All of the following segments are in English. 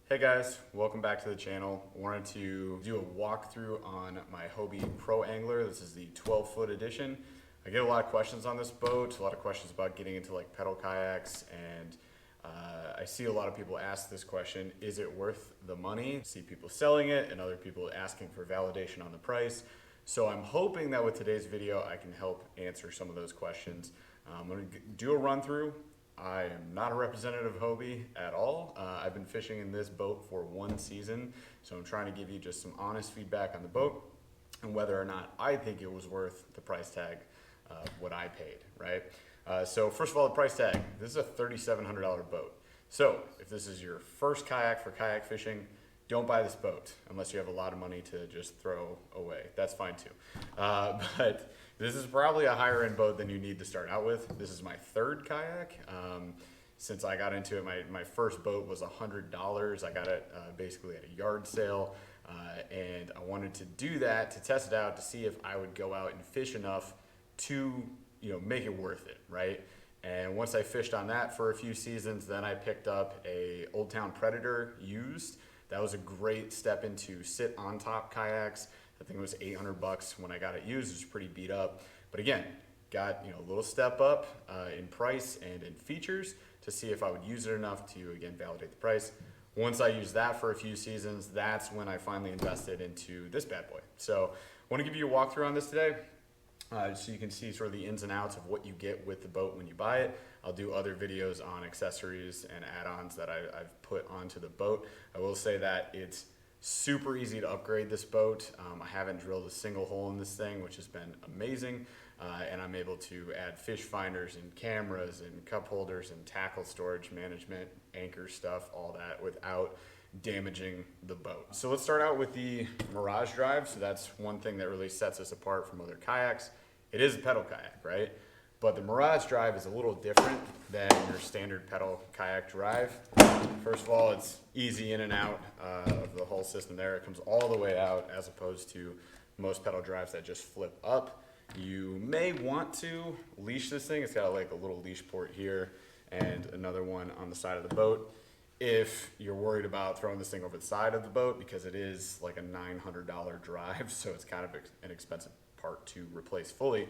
Hey guys, welcome back to the channel. I wanted to do a walkthrough on my Hobie Pro Angler. This is the 12-foot edition. I get a lot of questions on this boat, a lot of questions about getting into like pedal kayaks, and I see a lot of people ask this question, is it worth the money? I see people selling it and other people asking for validation on the price. So I'm hoping that with today's video, I can help answer some of those questions. I'm gonna do a run through. I am not a representative of Hobie at all. I've been fishing in this boat for one season, so I'm trying to give you just some honest feedback on the boat and whether or not I think it was worth the price tag of what I paid, right? So first of all, the price tag. This is a $3,700 boat. So if this is your first kayak for kayak fishing, don't buy this boat unless you have a lot of money to just throw away. That's fine too. But this is probably a higher end boat than you need to start out with. This is my third kayak. Since I got into it, my first boat was $100. I got it basically at a yard sale. And I wanted to do that to test it out to see if I would go out and fish enough to make it worth it, right? And once I fished on that for a few seasons, then I picked up a Old Town Predator used. That was a great step into sit on top kayaks. I think it was $800 when I got it used. It was pretty beat up, but again, got a little step up in price and in features to see if I would use it enough to again validate the price. Once I used that for a few seasons, that's when I finally invested into this bad boy. So I want to give you a walkthrough on this today. So you can see sort of the ins and outs of what you get with the boat when you buy it. I'll do other videos on accessories and add-ons that I've put onto the boat. I will say that it's super easy to upgrade this boat. I haven't drilled a single hole in this thing, which has been amazing. And I'm able to add fish finders and cameras and cup holders and tackle storage management, anchor stuff, all that without damaging the boat. So let's start out with the Mirage Drive. So that's one thing that really sets us apart from other kayaks. It is a pedal kayak, right? But the Mirage Drive is a little different than your standard pedal kayak drive. First of all, it's easy in and out of the whole system there. It comes all the way out as opposed to most pedal drives that just flip up. You may want to leash this thing. It's got like a little leash port here and another one on the side of the boat. If you're worried about throwing this thing over the side of the boat, because it is like a $900 drive, so it's kind of an expensive part to replace fully.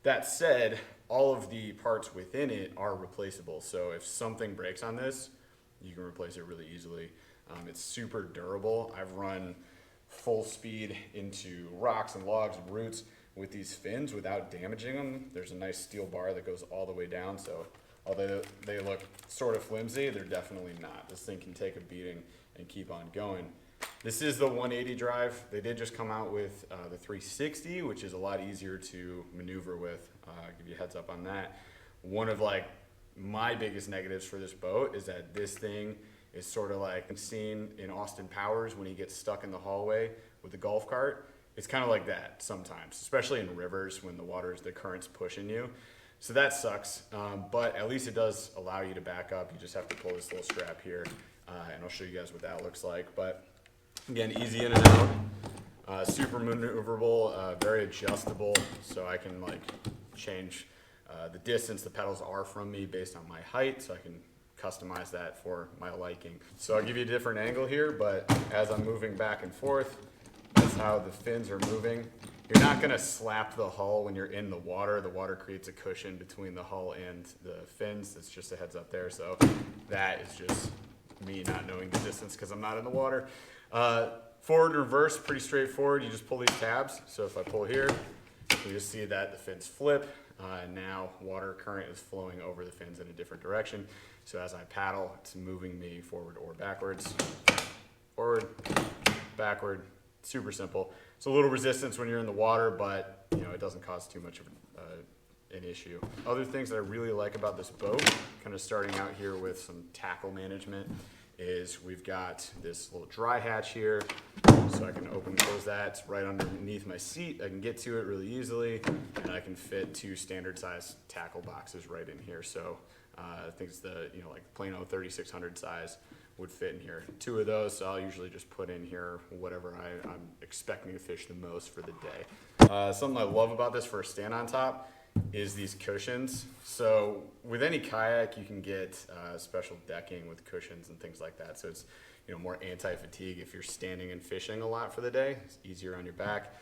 That said, all of the parts within it are replaceable. So if something breaks on this, you can replace it really easily. It's super durable. I've run full speed into rocks and logs and roots with these fins without damaging them. There's a nice steel bar that goes all the way down, so although they look sort of flimsy, they're definitely not. This thing can take a beating and keep on going. This is the 180 drive. They did just come out with the 360, which is a lot easier to maneuver with. I'll give you a heads up on that. One of like my biggest negatives for this boat is that this thing is sort of like seen in Austin Powers when he gets stuck in the hallway with the golf cart. It's kind of like that sometimes, especially in rivers when the current's pushing you. So that sucks, but at least it does allow you to back up. You just have to pull this little strap here, and I'll show you guys what that looks like. But again, easy in and out, super maneuverable, very adjustable, so I can like change the distance the pedals are from me based on my height, so I can customize that for my liking. So I'll give you a different angle here, but as I'm moving back and forth, that's how the fins are moving. You're not gonna slap the hull when you're in the water. The water creates a cushion between the hull and the fins. It's just a heads up there. So that is just me not knowing the distance because I'm not in the water. Forward and reverse, pretty straightforward. You just pull these tabs. So if I pull here, you just see that the fins flip. And now water current is flowing over the fins in a different direction. So as I paddle, it's moving me forward or backwards. Forward, backward, super simple. It's a little resistance when you're in the water, but it doesn't cause too much of an issue. Other things that I really like about this boat, kind of starting out here with some tackle management, is we've got this little dry hatch here, so I can open and close that. It's right underneath my seat. I can get to it really easily, and I can fit two standard size tackle boxes right in here. So I think it's the like Plano 3600 size would fit in here. Two of those, so I'll usually just put in here whatever I'm expecting to fish the most for the day. Something I love about this for a stand on top is these cushions. So with any kayak, you can get special decking with cushions and things like that. So it's, you know, more anti-fatigue if you're standing and fishing a lot for the day. It's easier on your back.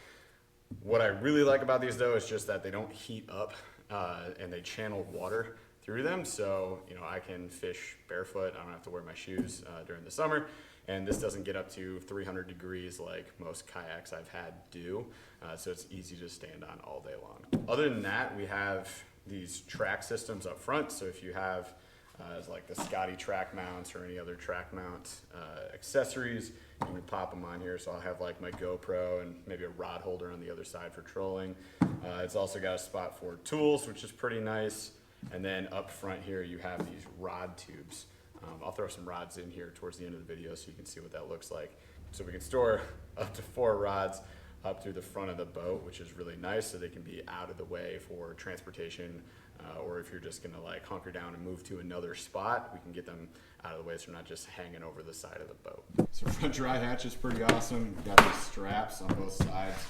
What I really like about these though is just that they don't heat up and they channel water through them. So, you know, I can fish barefoot. I don't have to wear my shoes during the summer. And this doesn't get up to 300 degrees like most kayaks I've had do. So it's easy to stand on all day long. Other than that, we have these track systems up front. So if you have like the Scotty track mounts or any other track mount accessories, you can pop them on here. So I'll have like my GoPro and maybe a rod holder on the other side for trolling. It's also got a spot for tools, which is pretty nice. And then up front here, you have these rod tubes. I'll throw some rods in here towards the end of the video so you can see what that looks like. So we can store up to 4 rods up through the front of the boat, which is really nice, so they can be out of the way for transportation, or if you're just gonna like hunker down and move to another spot, we can get them out of the way so they're not just hanging over the side of the boat. So front dry hatch is pretty awesome. We've got these straps on both sides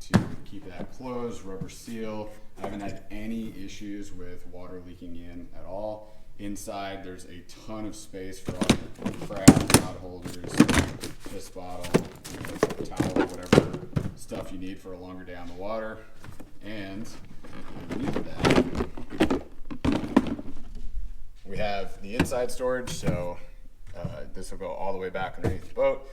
to keep that closed, rubber seal. I haven't had any issues with water leaking in at all. Inside, there's a ton of space for all your craft, rod holders, piss bottle, towel, whatever stuff you need for a longer day on the water. And underneath that, we have the inside storage. So this will go all the way back underneath the boat.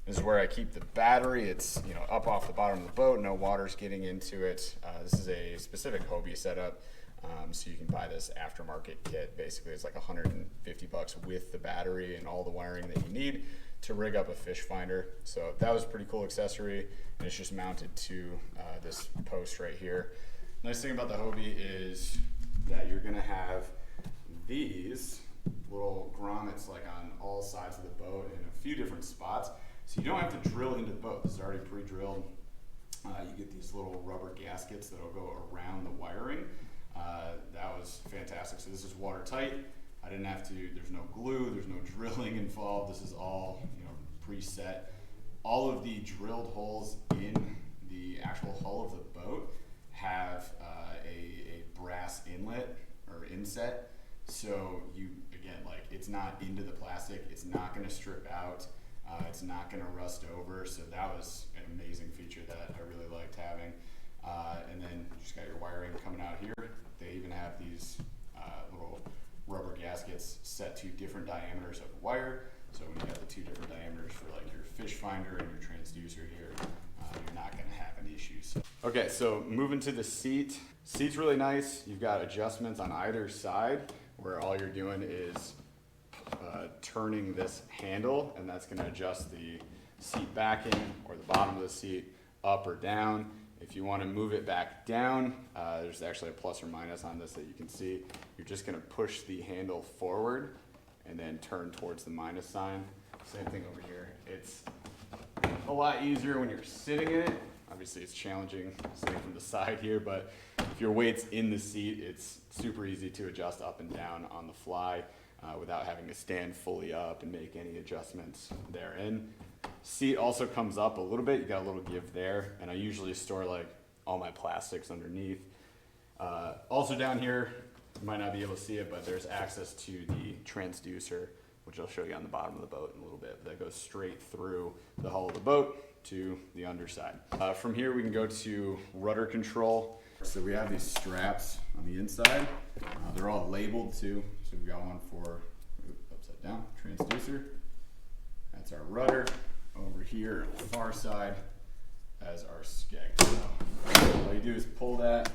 This is where I keep the battery. It's, you know, up off the bottom of the boat. No water's getting into it. This is a specific Hobie setup. So you can buy this aftermarket kit. Basically, it's like $150 with the battery and all the wiring that you need to rig up a fish finder. So that was a pretty cool accessory, and it's just mounted to this post right here. Nice thing about the Hobie is that you're gonna have these little grommets like on all sides of the boat in a few different spots. So you don't have to drill into the boat. This is already pre-drilled. You get these little rubber gaskets that'll go around the wiring. That was fantastic. So this is watertight. I didn't have to, there's no glue, there's no drilling involved. This is all, you know, preset. All of the drilled holes in the actual hull of the boat have a brass inlet or inset. So you, again, like it's not into the plastic, it's not gonna strip out, it's not gonna rust over. So that was an amazing feature that I really liked having. And then you just got your wiring coming out here. They even have these little rubber gaskets set to different diameters of wire. So when you have the 2 different diameters for like your fish finder and your transducer here, you're not gonna have any issues. Okay, so moving to the seat. Seat's really nice. You've got adjustments on either side where all you're doing is turning this handle, and that's gonna adjust the seat backing or the bottom of the seat up or down. If you want to move it back down, there's actually a plus or minus on this that you can see. You're just going to push the handle forward and then turn towards the minus sign. Same thing over here. It's a lot easier when you're sitting in it. Obviously it's challenging sitting from the side here, but if your weight's in the seat, it's super easy to adjust up and down on the fly without having to stand fully up and make any adjustments therein. Seat also comes up a little bit. You got a little give there, and I usually store like all my plastics underneath. Also down here, you might not be able to see it, but there's access to the transducer, which I'll show you on the bottom of the boat in a little bit. That goes straight through the hull of the boat to the underside. From here, we can go to rudder control. So we have these straps on the inside. They're all labeled too. So we've got one for upside down transducer. That's our rudder. Over here on the far side as our skeg. So all you do is pull that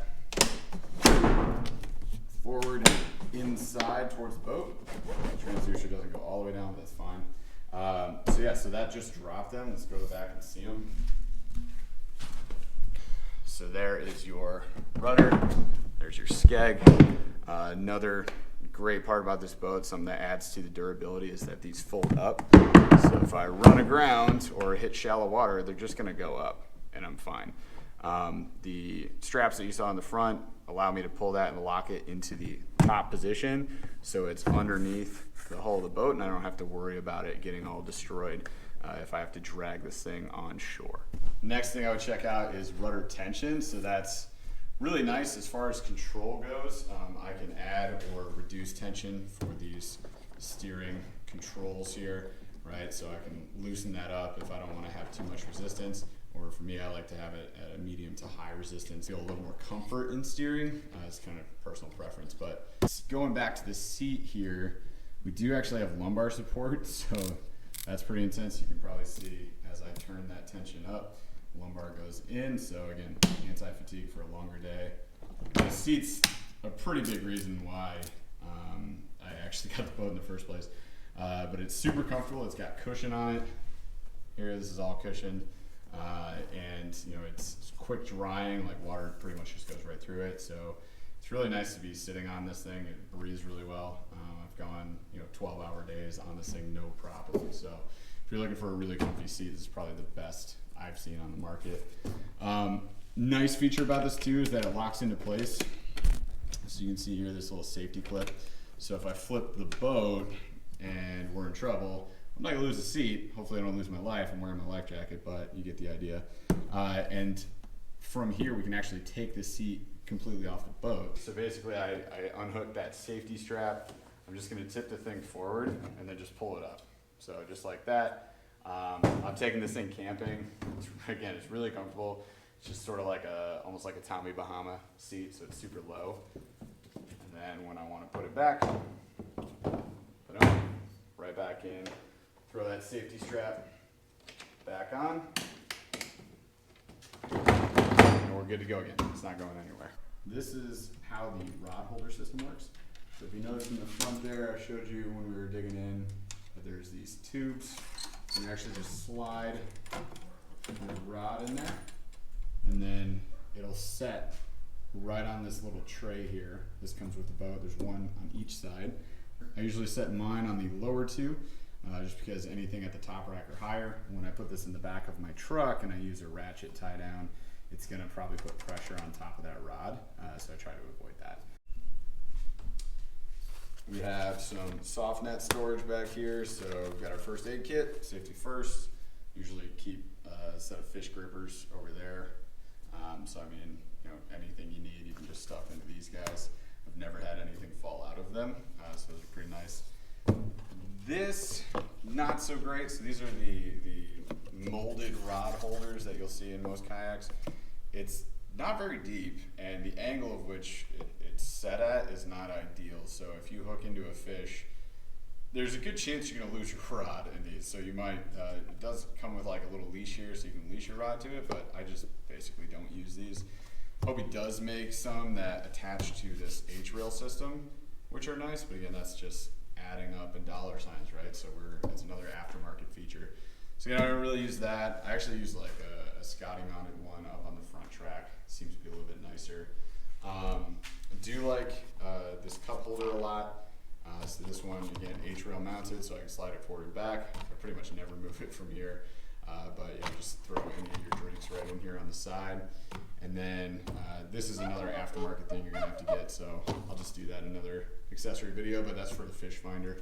forward and inside towards the boat. The transducer doesn't go all the way down, but that's fine. So yeah, so that just dropped them. Let's go back and see them. So there is your rudder. There's your skeg. Another great part about this boat, something that adds to the durability, is that these fold up. So if I run aground or hit shallow water, they're just gonna go up and I'm fine. The straps that you saw in the front allow me to pull that and lock it into the top position so it's underneath the hull of the boat and I don't have to worry about it getting all destroyed if I have to drag this thing on shore. Next thing I would check out is rudder tension. So that's Really nice as far as control goes. I can add or reduce tension for these steering controls here, right? So I can loosen that up if I don't want to have too much resistance, or for me, I like to have it at a medium to high resistance. Feel a little more comfort in steering. It's kind of personal preference, but going back to the seat here, we do actually have lumbar support, so that's pretty intense. You can probably see as I turn that tension up, lumbar goes in, so again, anti-fatigue for a longer day. The seat's a pretty big reason why I actually got the boat in the first place. But it's super comfortable. It's got cushion on it. Here, this is all cushioned. And you know, it's quick drying, like water pretty much just goes right through it. So it's really nice to be sitting on this thing. It breathes really well. I've gone 12-hour days on this thing, no problem. So if you're looking for a really comfy seat, this is probably the best I've seen on the market. Nice feature about this too is that it locks into place. So you can see here this little safety clip. So if I flip the boat and we're in trouble, I'm not gonna lose the seat. Hopefully I don't lose my life. I'm wearing my life jacket, but you get the idea. And from here, we can actually take the seat completely off the boat. So basically I unhook that safety strap. I'm just gonna tip the thing forward and then just pull it up. So just like that. I'm taking this thing camping. Again, it's really comfortable. It's just sort of like almost like a Tommy Bahama seat, so it's super low. And then when I want to put it back, put it right back in, throw that safety strap back on, and we're good to go again. It's not going anywhere. This is how the rod holder system works. So if you notice in the front there, I showed you when we were digging in, that there's these tubes. You actually just slide the rod in there, and then it'll set right on this little tray here. This comes with the boat. There's one on each side. I usually set mine on the lower two, just because anything at the top rack or higher, when I put this in the back of my truck and I use a ratchet tie down, it's gonna probably put pressure on top of that rod, so I try to avoid that. We have some soft net storage back here. So we've got our first aid kit, safety first. Usually keep a set of fish grippers over there. So I mean, anything you need, you can just stuff into these guys. I've never had anything fall out of them, so those are pretty nice. This, not so great. So these are the molded rod holders that you'll see in most kayaks. It's not very deep, and the angle of which it's set at is not ideal. So if you hook into a fish, there's a good chance you're gonna lose your rod in these. So you might, it does come with like a little leash here so you can leash your rod to it, but I just basically don't use these. Hobie does make some that attach to this H-rail system, which are nice, but again, that's just adding up in dollar signs, right? So it's another aftermarket feature. So I don't really use that. I actually use like a Scotty mounted one up on the front track. Seems to be a little bit nicer. I do like this cup holder a lot. So this one, again, H-rail mounted, so I can slide it forward and back. I pretty much never move it from here. But yeah, just throw any of your drinks right in here on the side. And then this is another aftermarket thing you're gonna have to get, so I'll just do that in another accessory video, but that's for the fish finder.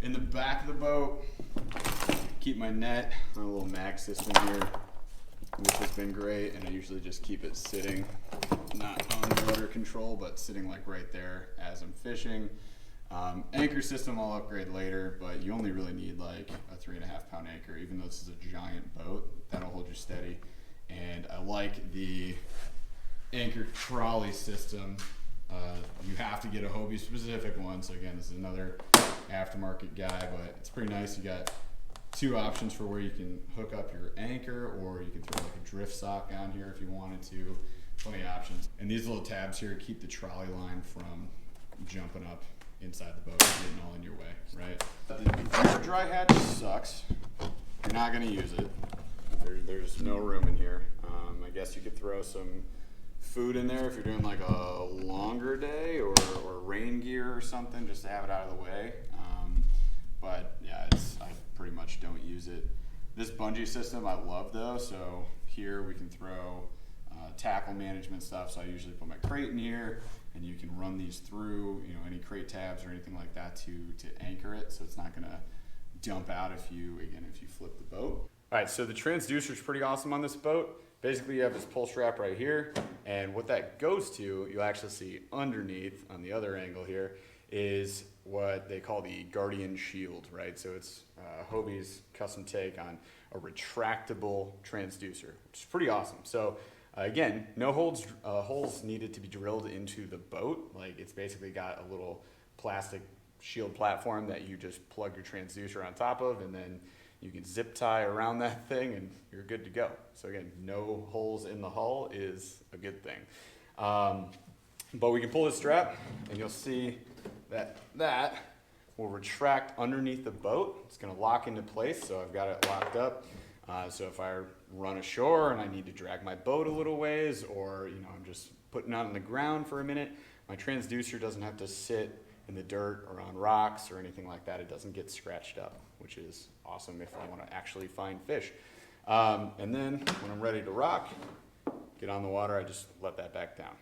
In the back of the boat, keep my net on a little mag system here, which has been great, and I usually just keep it sitting, not on the rudder control, but sitting like right there as I'm fishing. Anchor system I'll upgrade later, but you only really need like a 3.5 pound anchor, even though this is a giant boat, that'll hold you steady. And I like the anchor trolley system. You have to get a Hobie specific one, so again, this is another aftermarket guy, but it's pretty nice. You got two options for where you can hook up your anchor, or you can throw like a drift sock on here if you wanted to. Plenty of options. And these little tabs here keep the trolley line from jumping up inside the boat and getting all in your way, right? The dry hatch sucks. You're not gonna use it. There's no room in here. I guess you could throw some food in there if you're doing like a longer day or rain gear or something, just to have it out of the way. But yeah, I pretty much don't use it. This bungee system I love though, so here we can throw tackle management stuff. So I usually put my crate in here, and you can run these through, any crate tabs or anything like that to anchor it, so it's not gonna dump out if you flip the boat. All right, so the transducer is pretty awesome on this boat. basically you have this pull strap right here, and what that goes to, you'll actually see underneath on the other angle here, is what they call the Guardian Shield, right? So it's Hobie's custom take on a retractable transducer, which is pretty awesome. So again, no holes needed to be drilled into the boat. Like, it's basically got a little plastic shield platform that you just plug your transducer on top of, and then you can zip tie around that thing and you're good to go. So again, no holes in the hull is a good thing. But we can pull this strap and you'll see that will retract underneath the boat. It's gonna lock into place, so I've got it locked up. So if I run ashore and I need to drag my boat a little ways, or I'm just putting it out on the ground for a minute, my transducer doesn't have to sit in the dirt or on rocks or anything like that. It doesn't get scratched up, which is awesome if I want to actually find fish. And then when I'm ready to rock, get on the water, I just let that back down.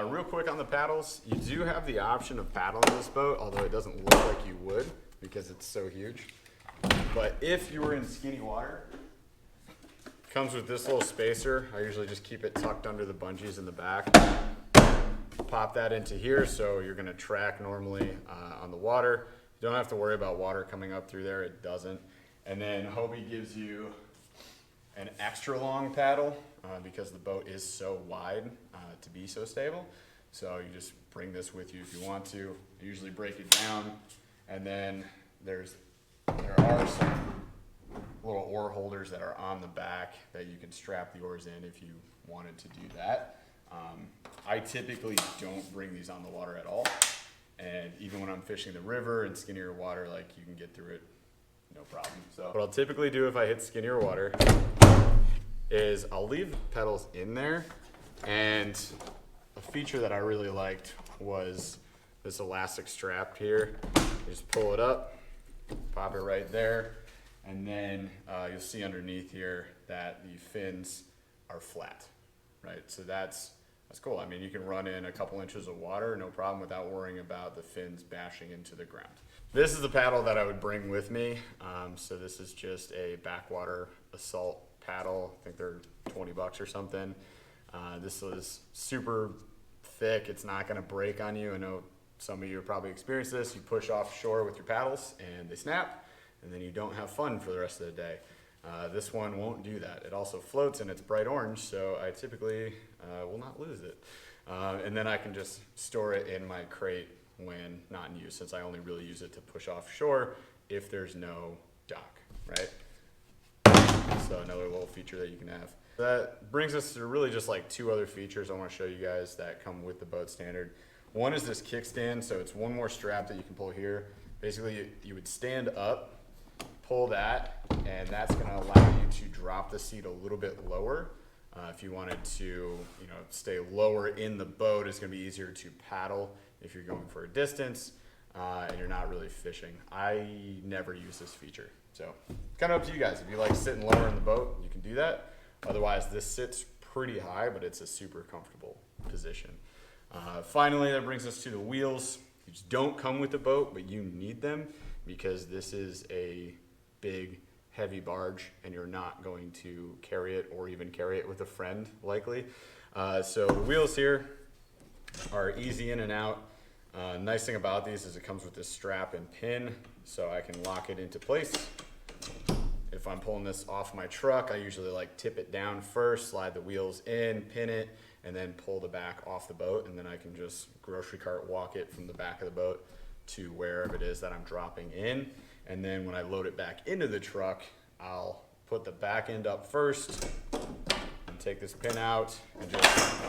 Real quick on the paddles, you do have the option of paddling this boat, although it doesn't look like you would because it's so huge. But if you were in skinny water, it comes with this little spacer. I usually just keep it tucked under the bungees in the back. Pop that into here, so you're gonna track normally on the water. You don't have to worry about water coming up through there, it doesn't. And then Hobie gives you an extra long paddle because the boat is so wide to be so stable. So you just bring this with you if you want to. I usually break it down, and then there are some little oar holders that are on the back that you can strap the oars in if you wanted to do that. I typically don't bring these on the water at all, and even when I'm fishing the river and skinnier water, like, you can get through it no problem. So what I'll typically do if I hit skinnier water is I'll leave pedals in there, and a feature that I really liked was this elastic strap here. You just pull it up, pop it right there, and then you'll see underneath here that the fins are flat, right? So that's cool. I mean, you can run in a couple inches of water, no problem, without worrying about the fins bashing into the ground. This is the paddle that I would bring with me. So this is just a backwater assault paddle. I think they're 20 bucks or something. This is super thick. It's not gonna break on you. I know some of you have probably experienced this. You push offshore with your paddles and they snap, and then you don't have fun for the rest of the day. This one won't do that. It also floats and it's bright orange, so I typically will not lose it. And then I can just store it in my crate when not in use, since I only really use it to push offshore if there's no dock, right? So another little feature that you can have. That brings us to really just like two other features I want to show you guys that come with the boat standard. One is this kickstand, so it's one more strap that you can pull here. Basically, you would stand up, pull that, and that's going to allow you to drop the seat a little bit lower. If you wanted to, stay lower in the boat, it's going to be easier to paddle if you're going for a distance and you're not really fishing. I never use this feature, so kind of up to you guys. If you like sitting lower in the boat, you can do that. Otherwise, this sits pretty high, but it's a super comfortable position. Finally, that brings us to the wheels. These don't come with the boat, but you need them because this is a big, heavy barge, and you're not going to carry it or even carry it with a friend, likely. So the wheels here are easy in and out. Nice thing about these is it comes with this strap and pin, so I can lock it into place. If I'm pulling this off my truck, I usually tip it down first, slide the wheels in, pin it, and then pull the back off the boat, and then I can just grocery cart walk it from the back of the boat to wherever it is that I'm dropping in. And then when I load it back into the truck, I'll put the back end up first and take this pin out and just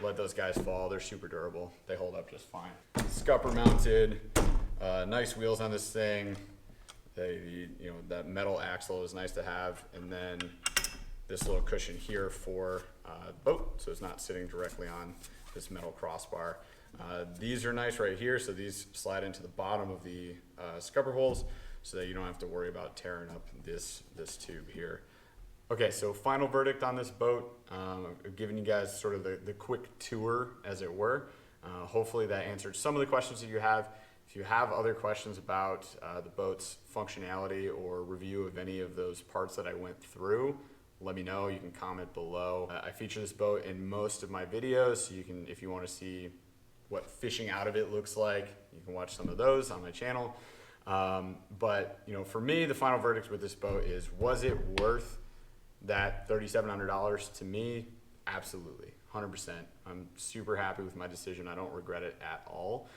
let those guys fall. They're super durable. They hold up just fine. Scupper mounted, nice wheels on this thing. That metal axle is nice to have. And then this little cushion here for the boat, so it's not sitting directly on this metal crossbar. These are nice right here, so these slide into the bottom of the scupper holes so that you don't have to worry about tearing up this tube here. Okay, so final verdict on this boat. I've given you guys sort of the quick tour, as it were. Hopefully that answered some of the questions that you have. If you have other questions about the boat's functionality or review of any of those parts that I went through, let me know. You can comment below. I feature this boat in most of my videos, so you can, if you want to see what fishing out of it looks like, you can watch some of those on my channel. But you know, for me, the final verdict with this boat is, was it worth that $3,700 to me? Absolutely, 100%. I'm super happy with my decision. I don't regret it at all.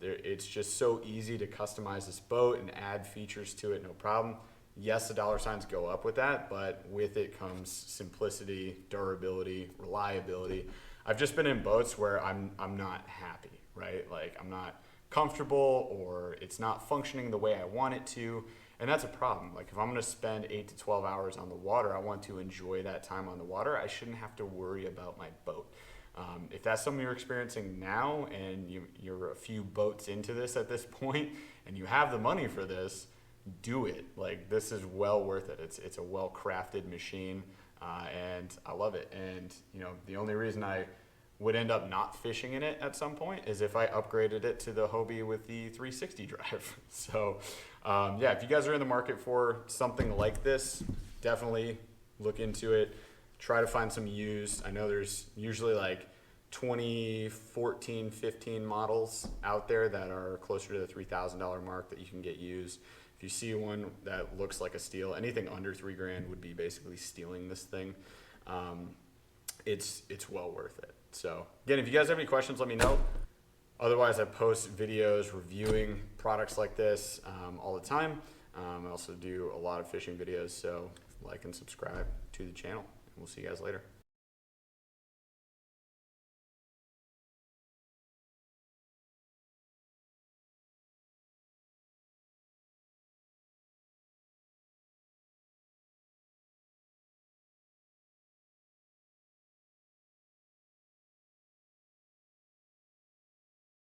It's just so easy to customize this boat and add features to it, no problem. Yes, the dollar signs go up with that, but with it comes simplicity, durability, reliability. I've just been in boats where I'm not happy, right? Like, I'm not comfortable, or it's not functioning the way I want it to. And that's a problem. Like, if I'm gonna spend 8 to 12 hours on the water, I want to enjoy that time on the water. I shouldn't have to worry about my boat. If that's something you're experiencing now, and you're a few boats into this at this point, and you have the money for this, do it. Like, this is well worth it. It's a well-crafted machine, and I love it. And you know, the only reason I would end up not fishing in it at some point is if I upgraded it to the Hobie with the 360 drive. So yeah, if you guys are in the market for something like this, definitely look into it. Try to find some used. I know there's usually like 2014, 15 models out there that are closer to the $3,000 mark that you can get used. If you see one that looks like a steal, anything under $3,000 would be basically stealing this thing. It's well worth it. So again, if you guys have any questions, let me know. Otherwise, I post videos reviewing products like this all the time. I also do a lot of fishing videos, so like and subscribe to the channel. We'll see you guys later.